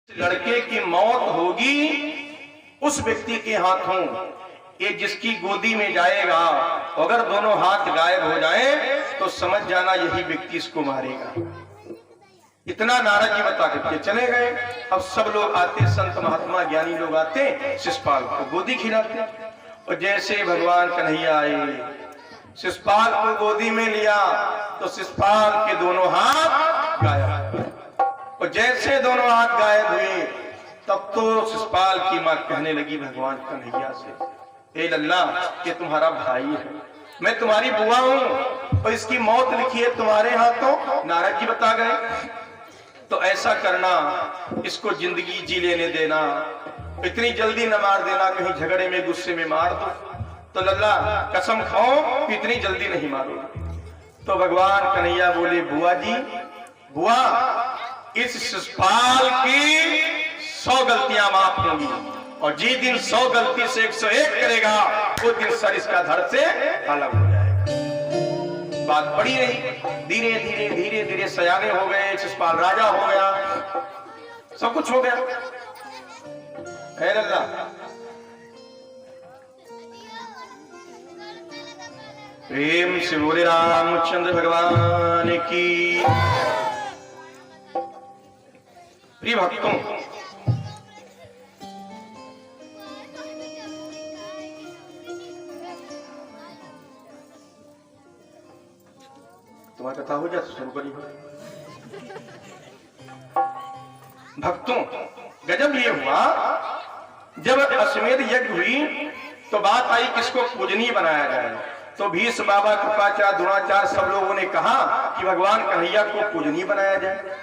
लड़के की मौत होगी उस व्यक्ति के हाथों, ये जिसकी गोदी में जाएगा, अगर दोनों हाथ गायब हो जाए तो समझ जाना यही व्यक्ति इसको मारेगा। इतना नारद जी बता करके चले गए। अब सब लोग आते, संत महात्मा ज्ञानी लोग आते, शिषपाल को गोदी खिलाते। और जैसे भगवान कन्हैया आए, शिषपाल को गोदी में लिया तो शिषपाल के दोनों हाथ गायब। और जैसे दोनों हाथ गायब हुए तब तो शिषपाल की मां कहने लगी भगवान कन्हैया से, ए लल्ला, ये तुम्हारा भाई है, मैं तुम्हारी बुआ हूं और इसकी मौत लिखी है तुम्हारे हाथों। नारद जी बता गए तो ऐसा करना, इसको जिंदगी जी लेने देना, इतनी जल्दी न मार देना, कहीं झगड़े में गुस्से में मार दो तो लल्ला कसम खाओ कि इतनी जल्दी नहीं मारोगे। तो भगवान कन्हैया बोले, बुआ जी, बुआ, इस शिषपाल की 100 गलतियां माफ होंगी और जिस दिन 100 गलती से 101 करेगा वो दिन सर इसका धड़ से अलग हो जाएगा। बात बड़ी रही, धीरे धीरे धीरे धीरे सयाने हो गए, शिषपाल राजा हो गया, सब कुछ हो गया। है लल्ला, प्रेम से बोले रामचंद्र भगवान की। प्रिय भक्तों, तुम्हारी कथा हो जाए तो शुरू करिए। भक्तों, गजब ये हुआ, जब अश्वमेध यज्ञ हुई तो बात आई किसको पूजनीय बनाया जाए। तो भीष्म बाबा, कृपाचार्य, द्रोणाचार्य सब लोगों ने कहा कि भगवान कन्हैया को पूजनीय बनाया जाए,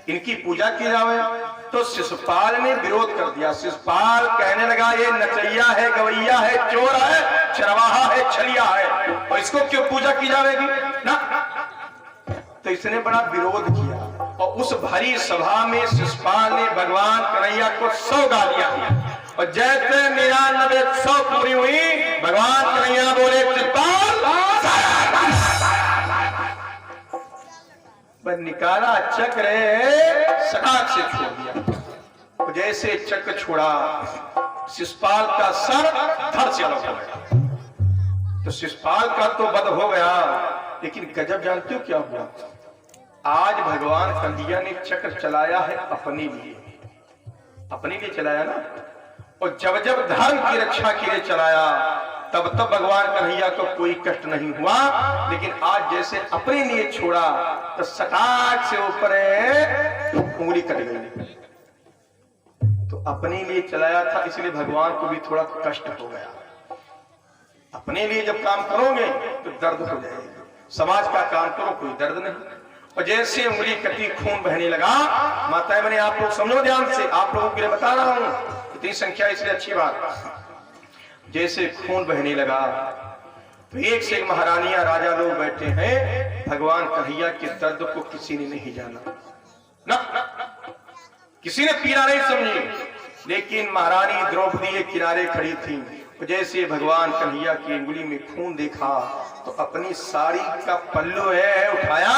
इनकी पूजा की जाए। तो शिषपाल ने विरोध कर दिया। शिषपाल कहने लगा, ये नचैया है, गवैया है, चोर है, चरवाहा है, छलिया है, और इसको क्यों पूजा की जाएगी ना। तो इसने बड़ा विरोध किया और उस भरी सभा में शिषपाल ने भगवान कन्हैया को 100 गालियां दी। और जैसे 99 100 पूरी हुई, भगवान कन्हैया बोले, शिषपाल निकाला चक्र, सटाक से छोड़ दिया। और जैसे चक्र छोड़ा, शिषपाल का सर धड़ से अलग हो गया। तो शिषपाल का तो वध हो गया, लेकिन गजब जानते हो क्या हुआ? आज भगवान कन्हैया ने चक्र चलाया है अपने लिए, अपने लिए चलाया ना। और जब जब धर्म की रक्षा के लिए चलाया तब तब भगवान कन्हैया को कोई कष्ट नहीं हुआ। लेकिन आज जैसे अपने लिए छोड़ा तो सटाक से ऊपर उंगली कट गई। तो अपने लिए चलाया था, इसलिए भगवान को भी थोड़ा कष्ट हो गया। अपने लिए जब काम करोगे तो दर्द हो जाएगा, समाज का काम करो कोई दर्द नहीं। और जैसे उंगली कटी, खून बहने लगा। माताएं, मैंने आप लोग समझो ध्यान से, आप लोगों के लिए बता रहा हूं, इतनी संख्या इसलिए अच्छी बात। जैसे खून बहने लगा तो एक से एक महारानियां, राजा लोग बैठे हैं। भगवान कन्हैया के दर्द को किसी ने नहीं जाना ना, किसी ने पीड़ा नहीं समझी। लेकिन महारानी द्रौपदी एक किनारे खड़ी थी। जैसे भगवान कन्हैया की उंगली में खून देखा तो अपनी साड़ी का पल्लू है उठाया,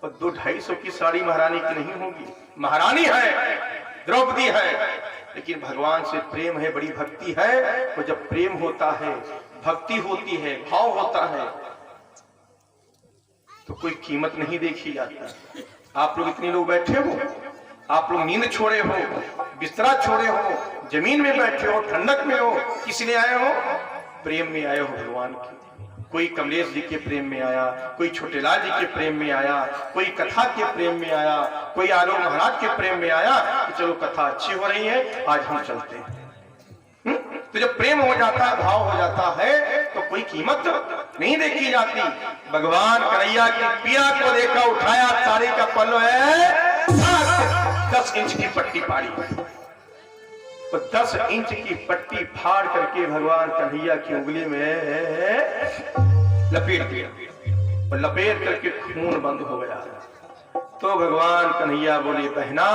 और 200-250 की साड़ी महारानी की नहीं होगी। महारानी है, द्रौपदी है, लेकिन भगवान से प्रेम है, बड़ी भक्ति है। तो जब प्रेम होता है, भक्ति होती है, भाव होता है, तो कोई कीमत नहीं देखी जाती। आप लोग इतने लोग बैठे हो, आप लोग नींद छोड़े हो, बिस्तरा छोड़े हो, जमीन में बैठे हो, ठंडक में हो, किस लिए आए हो? प्रेम में आए हो भगवान की। कोई कमलेश जी के प्रेम में आया, कोई छोटेलाल जी के प्रेम में आया, कोई कथा के प्रेम में आया, कोई आलोक महाराज के प्रेम में आया कि चलो कथा अच्छी हो रही है, आज हम चलते हैं। तो जब प्रेम हो जाता है, भाव हो जाता है, तो कोई कीमत नहीं देखी जाती। भगवान कन्हैया की पिया को देखा, उठाया, साड़ी का पल्लू है, 10 इंच की पट्टी पाड़ी, तो 10 इंच की पट्टी फाड़ करके भगवान कन्हैया की उंगली में लपेट दिया, और लपेट करके खून बंद हो गया। तो भगवान कन्हैया बोले, बहना,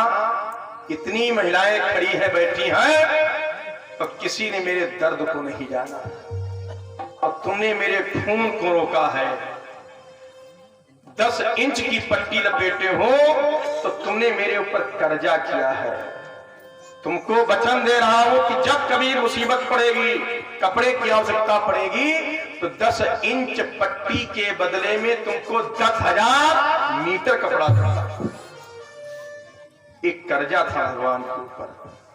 इतनी महिलाएं खड़ी है, बैठी हैं, और किसी ने मेरे दर्द को नहीं जाना, और तुमने मेरे खून को रोका है। 10 इंच की पट्टी लपेटे हो तो तुमने मेरे ऊपर कर्जा किया है। तुमको वचन दे रहा हूं कि जब कभी मुसीबत पड़ेगी, कपड़े की आवश्यकता पड़ेगी, तो 10 इंच पट्टी के बदले में तुमको 10,000 मीटर कपड़ा दूंगा। एक कर्जा था भगवान के ऊपर,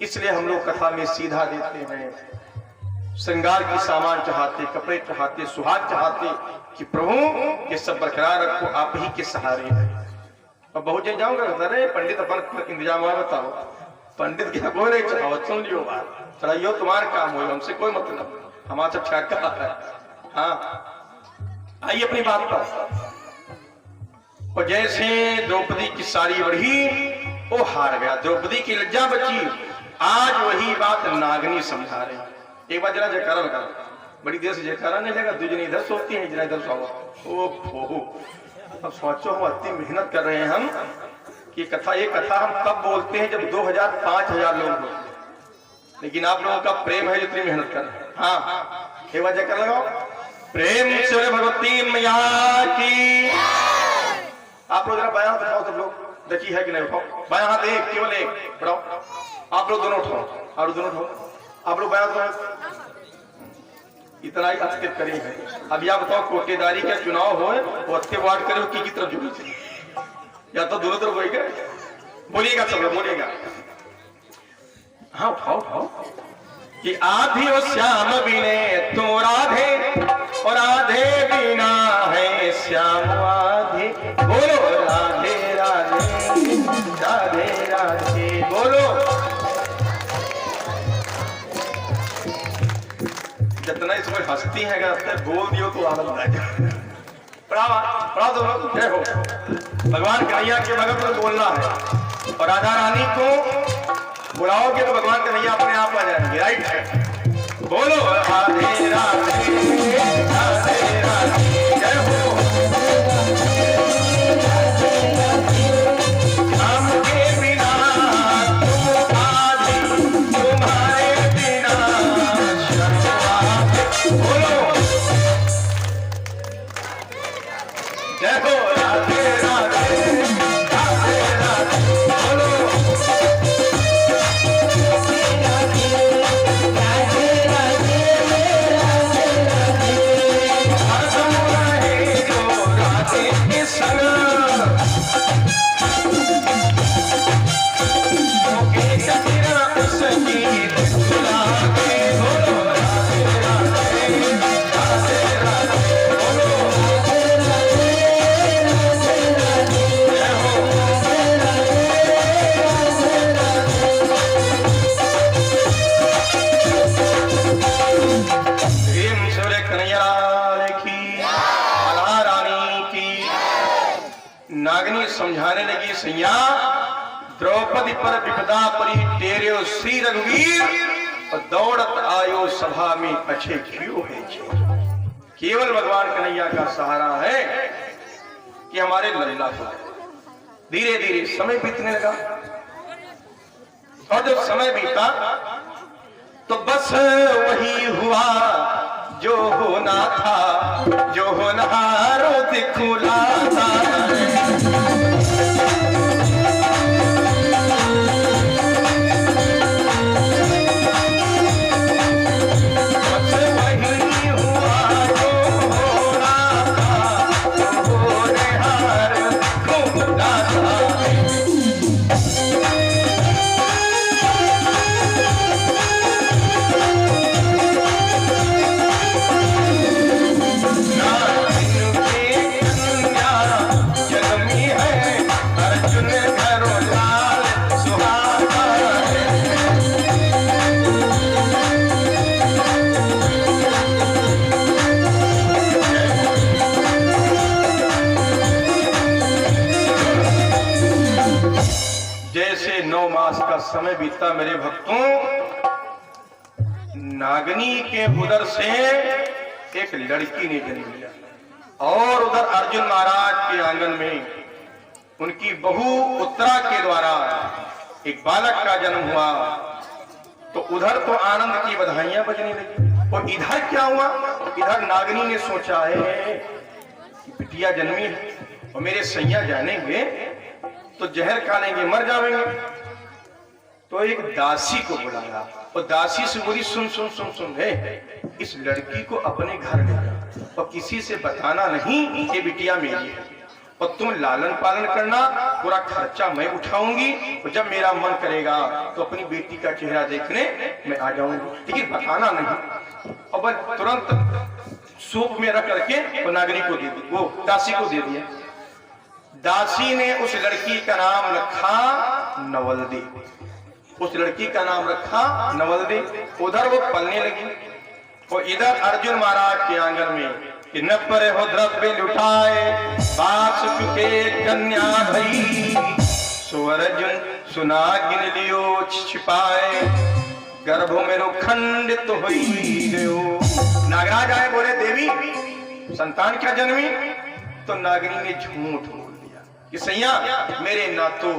इसलिए हम लोग कथा में सीधा देते हैं। श्रृंगार की सामान चाहते, कपड़े चाहते, सुहाग चाहते कि प्रभु ये सब बरकरार रखो, आप ही के सहारे हैं। और बहुत जन जाऊंगा, अरे पंडित अपन इंतजाम हुआ, बताओ पंडित क्या बोल रहे, चाहो सुन लियो बात, चढ़ाइयो तुम्हारा काम हो, हमसे कोई मतलब, हमारा सब ठहका है। हाँ आइए अपनी बात पर। और जैसे द्रौपदी की सारी बढ़ी, वो हार गया, द्रौपदी की लज्जा बची। आज वही बात नागनी समझा रहे। एक बार जरा जयकारा लगा, बड़ी देर से जयकारा नहीं लगा, दूसरी इधर सोती है, जरा इधर सो। ओ अब सोचो, हम इतनी मेहनत कर रहे हैं हम कि कथा, ये कथा हम तब बोलते हैं जब 2000-5000 लोग हो, लेकिन आप लोगों का प्रेम है जितनी मेहनत कर रहे हैं। हाँ एक बार जयकारा लगाओ, प्रेम से भगवती मैया की। आप लोग जरा बायां हाथ उठाओ, सब लोग देखी है कि नहीं, उठाओ बायां हाथ, एक केवल एक बढ़ाओ, आप लोग दोनों उठाओ, और दोनों उठाओ, आप लोग बायां हाथ, इतना ही अस्तित्व करें है। अब या बताओ, कोटेदारी का चुनाव हो, वो अच्छे वार्ड करे की तरफ जुड़ी चाहिए, या तो दोनों तरफ होएगा। बोलिएगा सब लोग, बोलिएगा। हाँ उठाओ उठाओ कि आधी और श्याम बिने तो राधे, और राधे बिना है श्याम आधे। बोलो राधे राधे राधे राधे, बोलो। जितना इसमें हंसती है, अगर बोल दियो तो आनंद आएगा। पढ़ा दो लोग, जय हो। भगवान कन्हैया के भगत में बोलना है, और राधा रानी को बुलाओगे तो भगवान कन्हैया अपने आप आ जाएंगे। राइट है, बोलो राधे राधे राधे राधे, जय हो। हमके बिना तुम आधी, तुम्हारे बिना शर्मा। बोलो जय हो, राधे राधे राधे राधे, बोलो समझाने लगी। सैया द्रौपदी पर विपदा परी तेरे श्री रघुवीर, और दौड़त आयो सभा में अच्छे क्यों है। केवल भगवान कन्हैया का सहारा है कि हमारे लल्ला को। धीरे धीरे समय बीतने लगा, और जब समय बीता तो बस वही हुआ जो होना था, जो होनहारो दिखुला था। समय बीता मेरे भक्तों, नागनी के उदर से एक लड़की ने जन्म लिया, और उधर अर्जुन महाराज के आंगन में उनकी बहू उत्तरा के द्वारा एक बालक का जन्म हुआ। तो उधर तो आनंद की बधाइयां बजने लगी, और इधर क्या हुआ, इधर नागनी ने सोचा है कि बिटिया जन्मी है, और मेरे सैया जानेंगे तो जहर खा लेंगे, मर जाएंगे। तो एक दासी को बुलाया और दासी से बोली, सुन सुन सुन सुन है, इस लड़की को अपने घर ले जा और किसी से बताना नहीं कि बिटिया मेरी है, और तुम लालन पालन करना, पूरा खर्चा मैं उठाऊंगी, और जब मेरा मन करेगा तो अपनी बेटी का चेहरा देखने मैं आ जाऊंगी, लेकिन बताना नहीं। और बस तुरंत सूप में रख करके वो नागरिक को दे दी, वो दासी को दे दिया। दासी ने उस लड़की का नाम रखा नवलदी, उस लड़की का नाम रखा नवलदी। उधर वो पलने लगी और इधर अर्जुन महाराज के आंगन में कि न पर हो द्रव्य लुटाए, बाप चुके कन्या भई, सो अर्जुन सुना गिन लियो छिपाए, गर्भ में खंडित हुई गयो। नागराज आए, बोले देवी संतान क्या जन्मी? तो नागरी ने झूठ बोल दिया कि सैया मेरे ना तो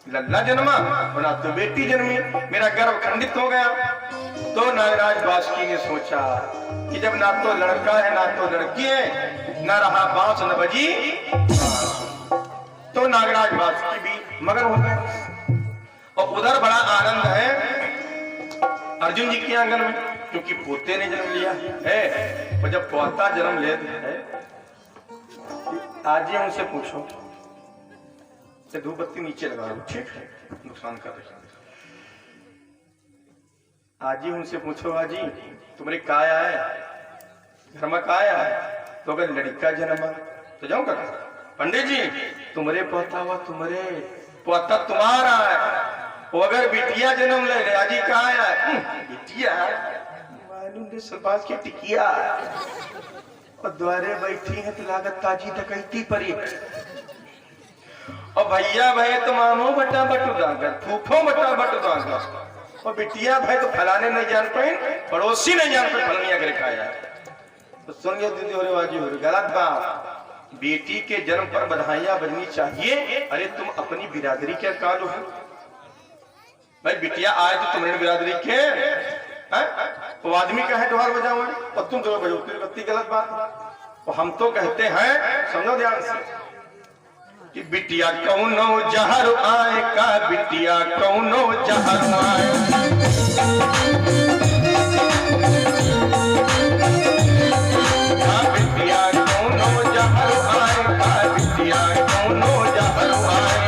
लल्ला जन्मा और ना तो बेटी जन्मी, मेरा गर्भ खंडित हो गया। तो नागराज बासुकी ने सोचा कि जब ना तो लड़का है ना तो लड़की है, न रहा बांस न बजी, तो नागराज बासुकी भी मगन हो गए। और उधर बड़ा आनंद है अर्जुन जी के आंगन में, क्योंकि पोते ने जन्म लिया है। और जब पोता जन्म लेते है, आज ही उनसे पूछो, धूप बत्ती नीचे लगा लो, ठीक है, नुकसान कर रही। आज ही उनसे पूछो, आजी तुम्हारे काया है, घर में काया है? तो अगर लड़का जन्मा तो जाऊं का पंडित जी तुम्हारे पोता हुआ, तुम्हारे पोता तुम्हारा है। वो अगर बिटिया जन्म ले रहे, आजी कहा है? बिटिया मालूम ने सरपास की टिकिया और द्वारे बैठी है तो लागत ताजी डकैती परी। और भैया भाई तो मामो बटा बटू दागा, फूफो बटा बटू दागा, और बिटिया भाई तो फलाने नहीं जान पाए, पड़ोसी नहीं जान पाए फलनिया कर खाया। तो सुन गया दीदी हो रही हो रही, गलत बात। बेटी के जन्म पर बधाइयां बजनी चाहिए। अरे तुम अपनी बिरादरी क्या कालो है भाई, बिटिया आए तो तुम्हारी बिरादरी के वो आदमी का है ढोल बजाओ और तुम तो बजोते, गलती गलत बात। और हम तो कहते हैं, समझो ध्यान से, कि बिटिया कौनो जहर आए का, बिटिया कौनो जहर आए, बिटिया कौनो जहर आए का, बिटिया कौनो जहर आए।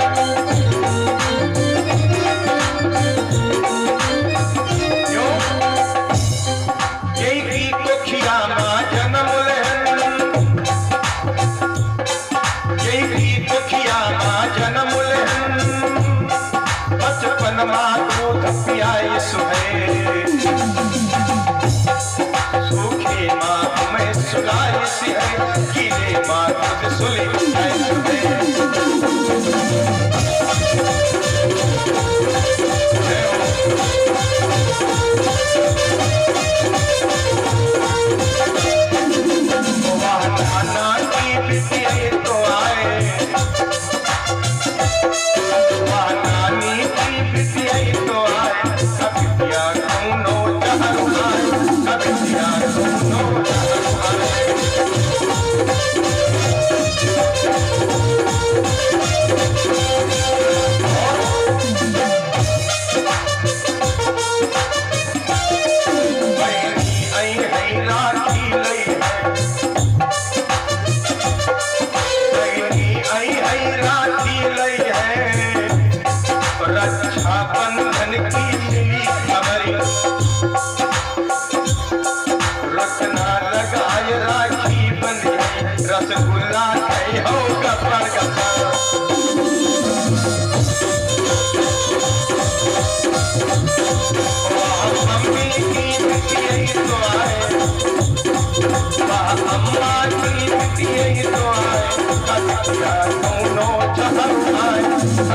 क्यों? यही तो खिया मां जन्म जन्म बचपन मां दूध पियाई सुहे, सूखे मां हमें सुलाई सी है, गीले मां दूध सुली सुहे। नाना की बिटिया तो आए, नानी की बिटिया तो आए, बिटिया कौनो जहर आए, बिटिया कौनो जहर आए। रसगुल्ला हो गपर गपर, मम्मी की बिटिया तो आए, अम्मा की बिटिया तो आए, बिटिया कौनो जहर आए,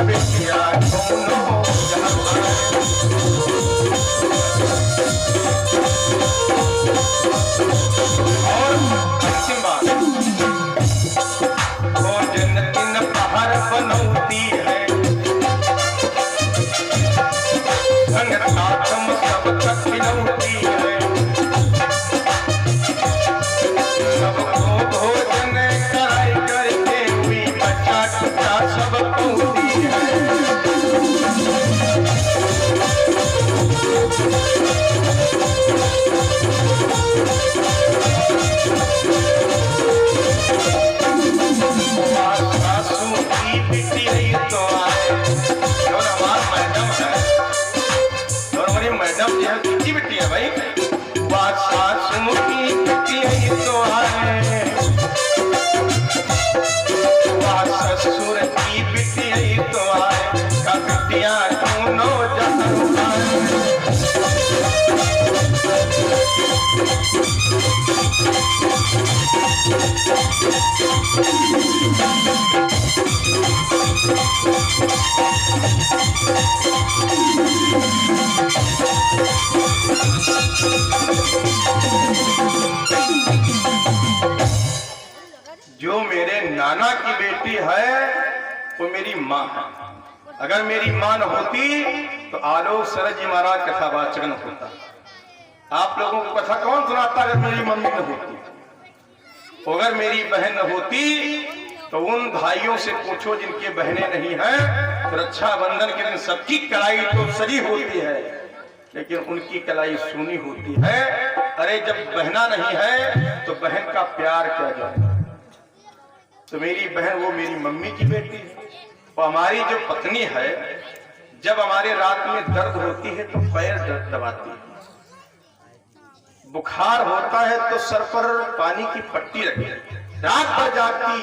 बिटिया कौनो जहर आए। और अंतिम बात, भोजन इन पहर बनौती है, संगतात्म सब तक खिलौती है, सबको भोजन कराई करके हुई, है भाई, वह सासू की बिटिया तो आए, वह ससुर की बिटिया तो आए, का बिटिया दोनों जहां आए। जो मेरे नाना की बेटी है वो मेरी माँ है। अगर मेरी माँ न होती तो आलोक सरज जी महाराज कथावाचक न होता। आप लोगों को कथा कौन सुनाता अगर मेरी मम्मी न होती? अगर मेरी बहन न होती तो उन भाइयों से पूछो जिनके बहनें नहीं हैं, तो रक्षाबंधन के दिन सबकी कलाई तो सजी होती है लेकिन उनकी कलाई सुनी होती है। अरे जब बहना नहीं है तो बहन का प्यार क्या जाए। तो मेरी बहन वो मेरी मम्मी की बेटी है। और हमारी जो पत्नी है, जब हमारे रात में दर्द होती है तो पैर दबाती है, बुखार होता है तो सर पर पानी की पट्टी रखी, रात भर जागती,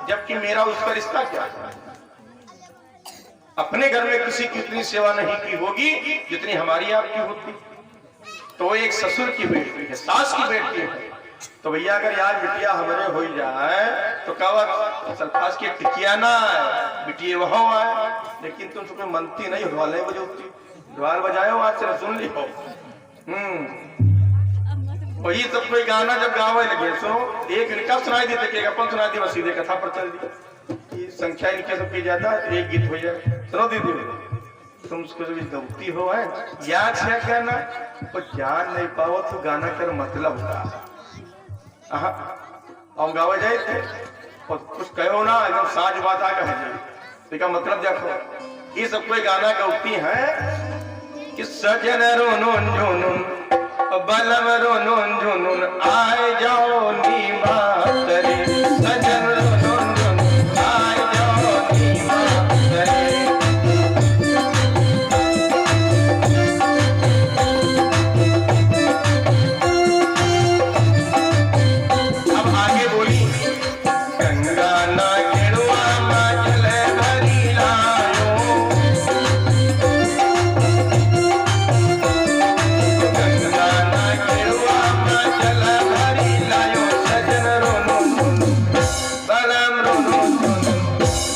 जबकि मेरा उसका रिश्ता क्या है? अपने घर में किसी की इतनी सेवा नहीं की होगी जितनी हमारी आपकी होती। तो एक ससुर की बेटी है, सास की बेटी है। तो भैया अगर यार बिटिया हमारे हो जाए तो कवर सल्फास की टिकिया ना है, बिटिया वहां आए, लेकिन तुम सुबह मनती नहीं, ढोल नहीं बजोती। ढोल बजाओ आज से सुन ली हो। वही सब कोई गाना जब गावे लगे सो एक इनका सुनाई देते कि अपन सुनाई दी, बस सीधे कथा पर चल दी। संख्या इनके सबकी ज्यादा, एक गीत हो जाए। सुनो दीदी, तुम उसको जब गौती हो है याद है गाना, वो जान नहीं पाओ तो गाना कर मतलब होता और गावे जाए थे और कुछ कहो ना एकदम साज बात आ कहे तो मतलब देखो ये सब कोई गाना गौती है कि सजन रोनुन जुनुन बलम रोनुन जुनुन आए जाओ नीमा करे, सजन रोनुन जुनुन आए जाओ नीमा करे। अब आगे बोली, गंगा ना गिरवा मजल भरी लायो, गंगा ना गिरवा मजल भरी लायो, सजन रोनो बलम रोनो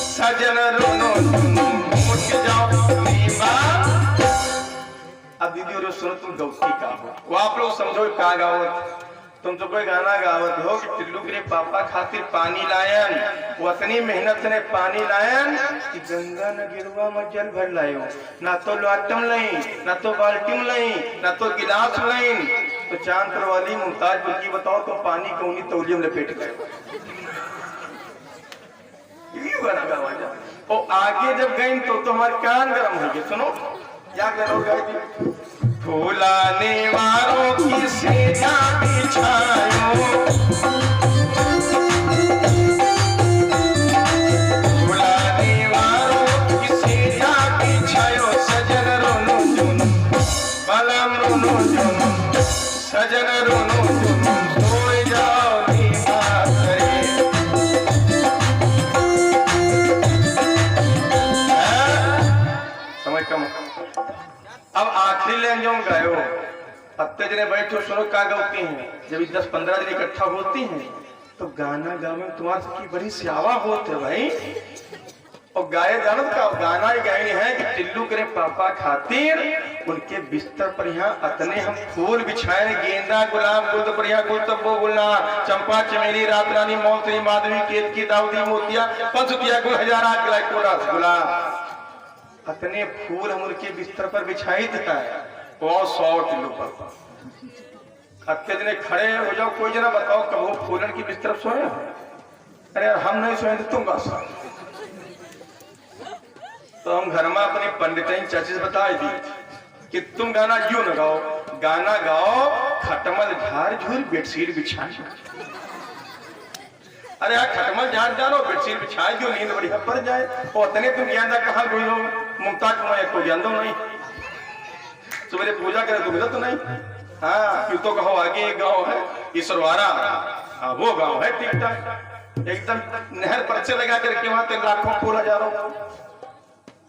सजन रोनो उठ जाओ नीमा। अब दीदी और सुनो तुम गौती का हो, वो आप लोग समझो क्या गावत। तुम तो कोई गाना गावत हो कि टिल्लू के पापा खातिर पानी लायन, वो इतनी मेहनत ने पानी लायन कि गंगा न गिरवा में जल भर लायो, ना तो लौटम लई, ना तो बाल्टी लई, ना तो गिलास लई। तो चांद पर वाली मुमताज की बताओ तो पानी को उन्हीं तौलियों में लपेट गए। गाना गावा जा और आगे जब गई तो तुम्हारे कान गर्म हो गए। सुनो क्या करोगे, फूलाने वालों की सेना बिछायो, फूलाने वालों की सेना बिछायो, सजन रोनो जुनून बलम रोनो जुनून, सजन रोनो जुनून सोए जाओ नीमा करे। समझ कम। अब आखिरी लाइन जो गायो, अत्ते जने बैठो सुनो का गौती हैं। जब 10-15 दिन इकट्ठा होती हैं तो गाना गावे तुम्हारे सबकी बड़ी स्यावा होते भाई। और गाये जानत का गाना ही गायनी है कि टिल्लू करे पापा खातिर उनके बिस्तर पर यहाँ अतने हम फूल बिछाए, गेंदा गुलाब गुल पर यहाँ गुल तब्बो गुलना, चंपा चमेली रात रानी मोती माधवी केतकी दाऊदी मोतिया पंचतिया गुल हजारा किला कोड़ा गुलाब, अतने फूल हम उनके बिस्तर पर बिछाई था। 100 टिल्लू पर अत्ते जने खड़े हो जाओ, कोई जना बताओ कब वो फूलन की बिस्तर पर सोए? अरे यार हम नहीं सोए तुम बस। तो हम घर में अपनी पंडिताइन चाची से बताई दी कि तुम गाना यूं न गाओ, गाना गाओ खटमल झाड़ झूर बेडशीट बिछाई। अरे यार खटमल झाड़ जानो बेडशीट बिछाई जो नींद बढ़िया पड़ जाए। और तने तुम ज्ञान कहाँ गई हो मुमताज को ज्ञान दो नहीं, सवेरे पूजा करे तो मिला तो नहीं। हाँ क्यों तो कहो आगे एक गांव है ईश्वरवाड़ा, हाँ वो गांव है ठीक ठाक एकदम नहर पर से लगा करके वहां तक लाखों फूल हजारों।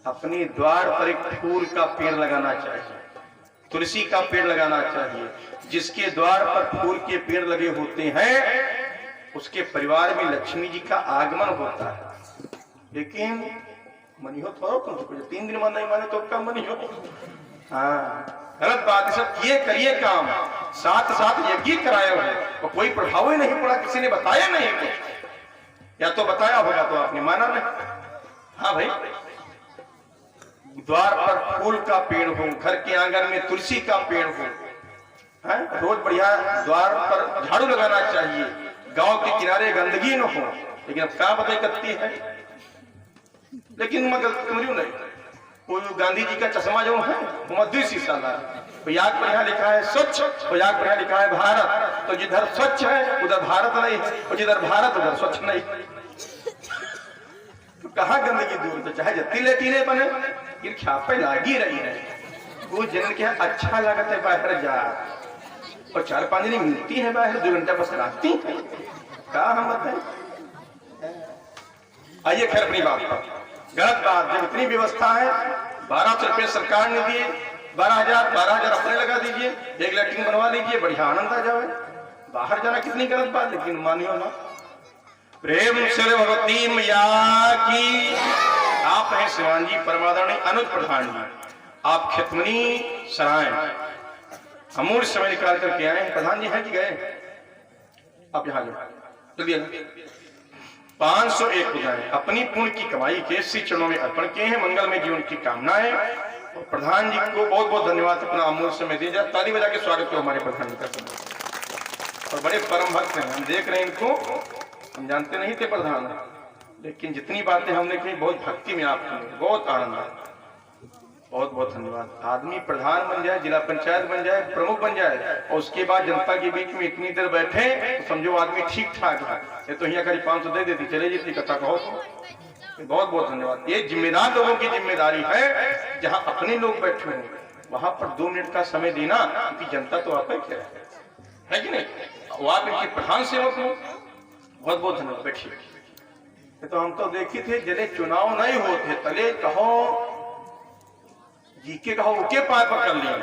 अपने द्वार पर एक फूल का पेड़ लगाना चाहिए, तुलसी का पेड़ लगाना चाहिए। जिसके द्वार पर फूल के पेड़ लगे होते हैं उसके परिवार में लक्ष्मी जी का आगमन होता है। लेकिन मनी हो थोड़ा तुम 3 दिन मन नहीं माने तो कम मनी हो। हाँ गलत बात है, सब किए करिए काम, साथ साथ यज्ञ कराए हुए और कोई प्रभाव ही नहीं पड़ा, किसी ने बताया नहीं कुछ, या तो बताया होगा तो आपने माना नहीं। हाँ भाई द्वार पर फूल का पेड़ हो, घर के आंगन में तुलसी का पेड़ हो, है? रोज बढ़िया द्वार पर झाड़ू लगाना चाहिए, गांव के किनारे गंदगी न हो। लेकिन अब क्या बताई करती है, लेकिन मगर क्यों नहीं, वो गांधी जी का चश्मा जो है वो शीशा ला, याग पर यहाँ लिखा है स्वच्छ और याग पर यहाँ लिखा है भारत, तो जिधर स्वच्छ है उधर भारत नहीं और जिधर भारत उधर स्वच्छ नहीं। तो कहाँ गंदगी दूर, तो चाहे जत्ती लेतीले बने ये ख्यापे लागी रही है। वो जन के अच्छा लगता है बाहर जा और 4-5 दिन मिलती है बाहर, 2 घंटा बस राती है, कहा हम बताए। आइए खैर अपनी बात पर, गलत बात, जब इतनी व्यवस्था है 1200 रुपये सरकार ने दिए, 12,000 अपने लगा दीजिए, एक लैट्रिन बनवा लीजिए, बढ़िया आनंद आ जाए। बाहर जाना कितनी गलत बात, लेकिन मानियो ना। प्रेम से भगवती मैया की। आप हैं शिवानजी परमादरणी अनुज प्रधान जी, आप खेतमनी सराय अमूल्य समय निकाल करके आए हैं। प्रधान जी हैं कि गए? आप यहाँ जो 501 बजाएं अपनी पुण्य की कमाई के श्री चरणों में अर्पण किए हैं, मंगलमय जीवन की कामनाएं। और प्रधान जी को बहुत बहुत धन्यवाद अपना अमूल्य समय दिया जाए, ताली बजा के स्वागत करो हमारे प्रधान जी का। और बड़े परम भक्त हैं, हम देख रहे हैं इनको, हम जानते नहीं थे प्रधान, लेकिन जितनी बातें हमने कही बहुत भक्ति में आपकी, बहुत आनंद आया। बहुत बहुत धन्यवाद। आदमी प्रधान बन जाए, जिला पंचायत बन जाए, प्रमुख बन जाए और उसके बाद जनता के बीच में इतनी देर बैठे तो समझो आदमी ठीक ठाक है। ये तो यहाँ करीब 500 दे देती चले जितनी कथा कहो तो। बहुत बहुत धन्यवाद। ये जिम्मेदार लोगों की जिम्मेदारी है, जहाँ अपने लोग बैठे हों वहां पर 2 मिनट का समय देना, क्योंकि जनता तो आप है कि नहीं, वो आप इनके प्रधान सेवक हो। बहुत बहुत धन्यवाद। बैठिए। तो हम तो देखी थे जले चुनाव नहीं होते तले कहो जीके कहो उके पार पकड़ लिया।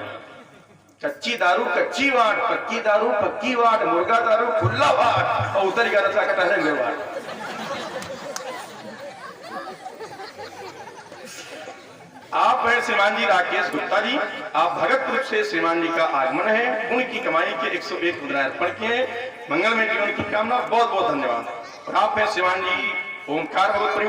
कच्ची दारू कच्ची वाट, पक्की दारू पक्की वाट, मुर्गा दारू खुला वाट और उतर गया था कटहरे वाट। आप हैं श्रीमान जी राकेश गुप्ता जी, आप भगत रूप से श्रीमान जी का आगमन है, पुण्य की कमाई के 101 मुद्राएं अर्पण किए, मंगलमय जीवन की कामना। बहुत बहुत धन्यवाद। और आप हैं श्रीमान जी ओमकार भगवतपुरी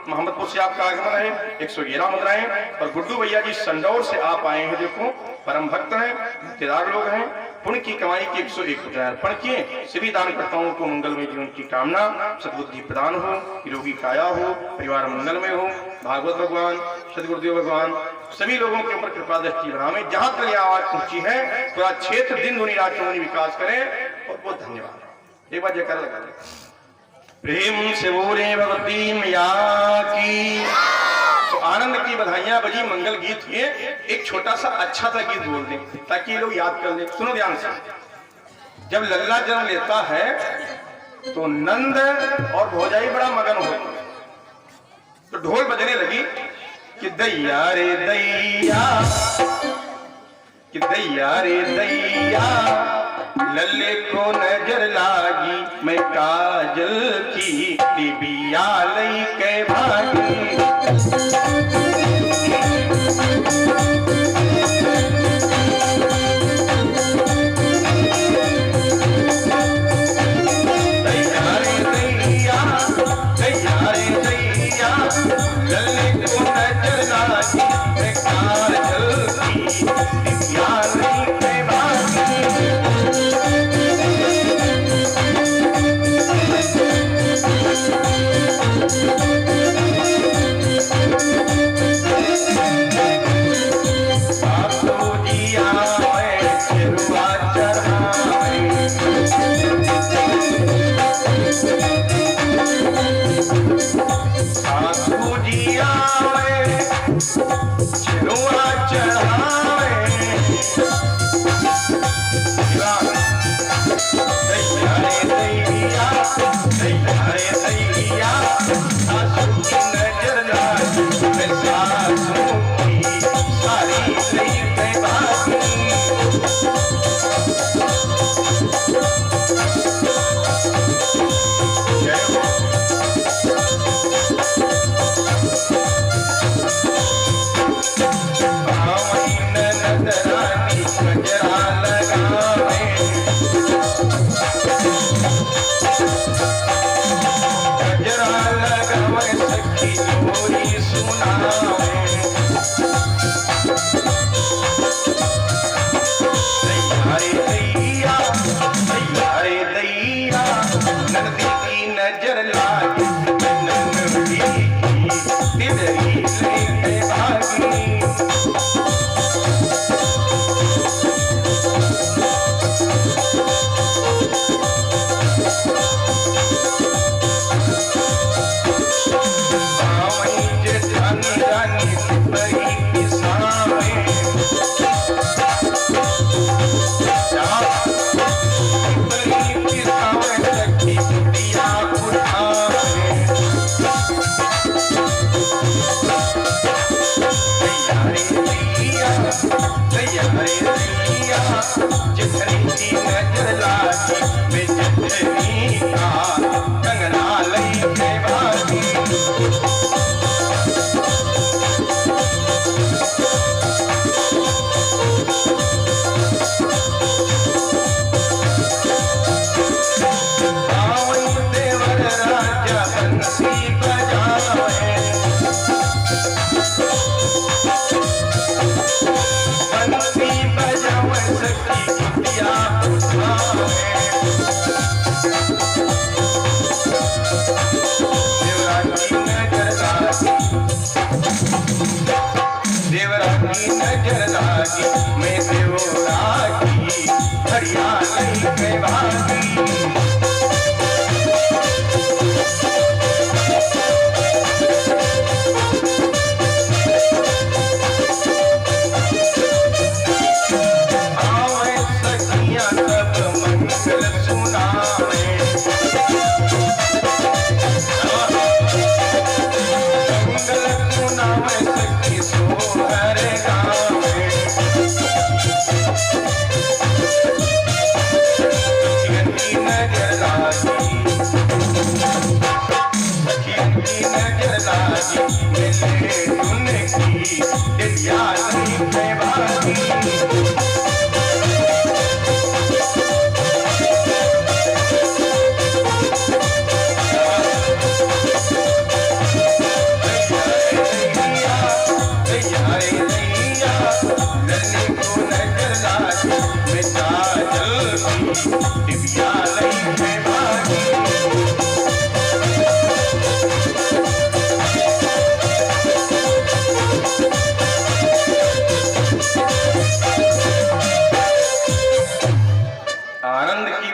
मोहम्मदपुर से आपका आगमन है, 111 मुद्राएं। और गुड्डू भैया जी संडौर से आप आए हैं, देखो परम भक्त हैं, भक्तिदार लोग हैं, पुण्य की कमाई की 101 मुद्राएं अर्पण किए। सभी दानकर्ताओं को मंगलमय जीवन की कामना, सद्बुद्धि प्रदान हो, निरोगी काया हो, परिवार मंगलमय हो, भागवत भगवान सदगुरुदेव भगवान सभी लोगों के ऊपर कृपा दृष्टि बनावे। जहां तक यह आवाज पहुंची है पूरा क्षेत्र दिन दुनी रात चौनी विकास करे। बहुत बहुत धन्यवाद। एक बार जयकार लगा दे। प्रेम से बोले भगवती मैया की। तो आनंद की बधाइयां बजी, मंगल गीत हुए। एक छोटा सा अच्छा सा गीत बोल दें ताकि ये लोग याद कर लें। सुनो ध्यान से। जब लल्ला जन्म लेता है तो नंद और भौजाई बड़ा मगन होते, तो ढोल बजने लगी कि दैया रे दैया, कि दैया रे दैया, लल्ले को नजर लागी, मैं काजल की डिबिया लई के भागी। दैया रे दैया, दैया रे दैया, लल्ले को नजर लागी, मैं काजल की डिबिया लई के भागी।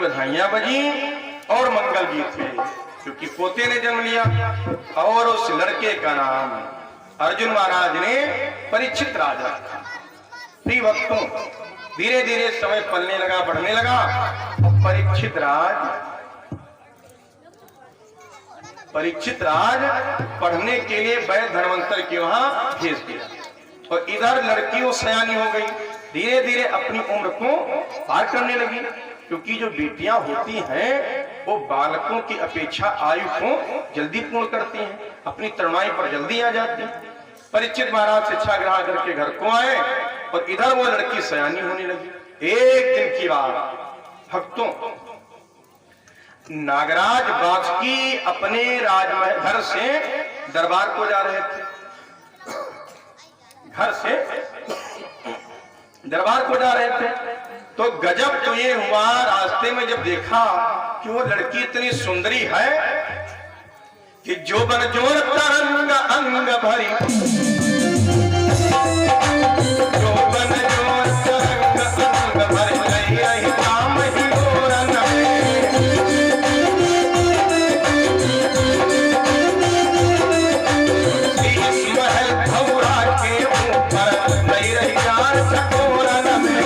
बधाइयां बजी और मंगल गीत हुए, क्योंकि पोते ने जन्म लिया और उस लड़के का नाम अर्जुन महाराज ने परीक्षित राजा रखा। प्रिय भक्तों, धीरे धीरे समय पलने लगा, बढ़ने लगा और परीक्षित राज पढ़ने के लिए वैद्य धनवंतर के वहां भेज दिया और इधर लड़की वो सयानी हो गई, धीरे धीरे अपनी उम्र को पार करने लगी, क्योंकि जो बेटियां होती हैं वो बालकों की अपेक्षा आयु को जल्दी पूर्ण करती हैं, अपनी तरुणाई पर जल्दी आ जाती हैं। परीक्षित महाराज शिक्षा ग्रहण करके घर को आए और इधर वो लड़की सयानी होने लगी। एक दिन की बात, भक्तों, नागराज बासुकी अपने राजमहल घर से दरबार को जा रहे थे, घर से दरबार को जा रहे थे, तो गजब तो ये हुआ, रास्ते में जब देखा कि वो लड़की इतनी सुंदरी है कि जो बन जोर तरंग अंग भरी, जो बन जोर तरंग अंग भरी, रही काम ही हो रंग शीश महल भौरा के ऊपर नहीं रही यार चकोरन में।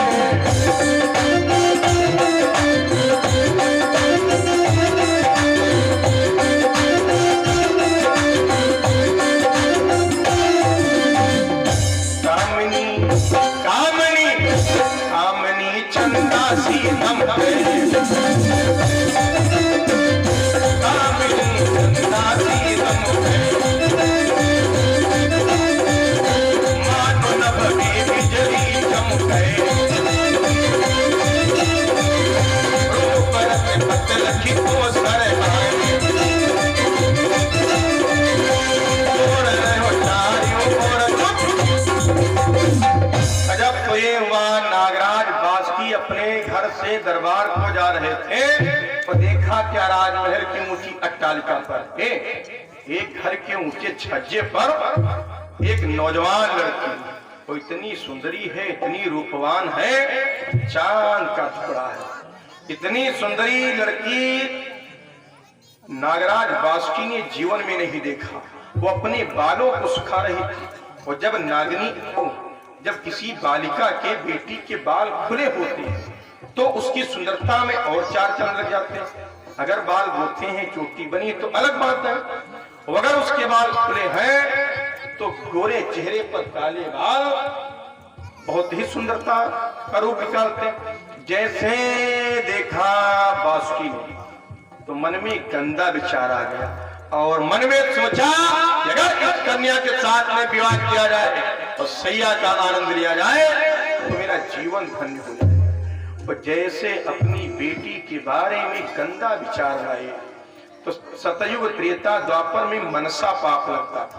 वह नागराज बासुकी अपने घर से दरबार को जा रहे थे तो देखा क्या राजमहल की ऊंची अट्टालिका पर एक घर के ऊंचे छज्जे पर एक नौजवान लड़की, वो इतनी सुंदरी है, इतनी रूपवान है, चांद का टुकड़ा है। इतनी सुंदरी लड़की नागराज बासुकी ने जीवन में नहीं देखा। वो अपने बालों को सुखा रही थी और जब नागिनी को, जब किसी बालिका के बेटी के बाल खुले होते हैं तो उसकी सुंदरता में और चार चांद लग जाते हैं। अगर बाल गोथे हैं, चोटी बनी तो अलग बात है, और अगर उसके बाल खुले हैं तो गोरे चेहरे पर काले बाल बहुत ही सुंदरता का रूप निकालते हैं। जैसे देखा बासुकी ने तो मन में गंदा विचार आ गया और मन में सोचा कि अगर इस कन्या के साथ में विवाह किया जाए और सैया का आनंद लिया जाए तो मेरा जीवन धन्य हो जाए। और जैसे अपनी बेटी के बारे में गंदा विचार आए तो सतयुग त्रेता द्वापर में मनसा पाप लगता था।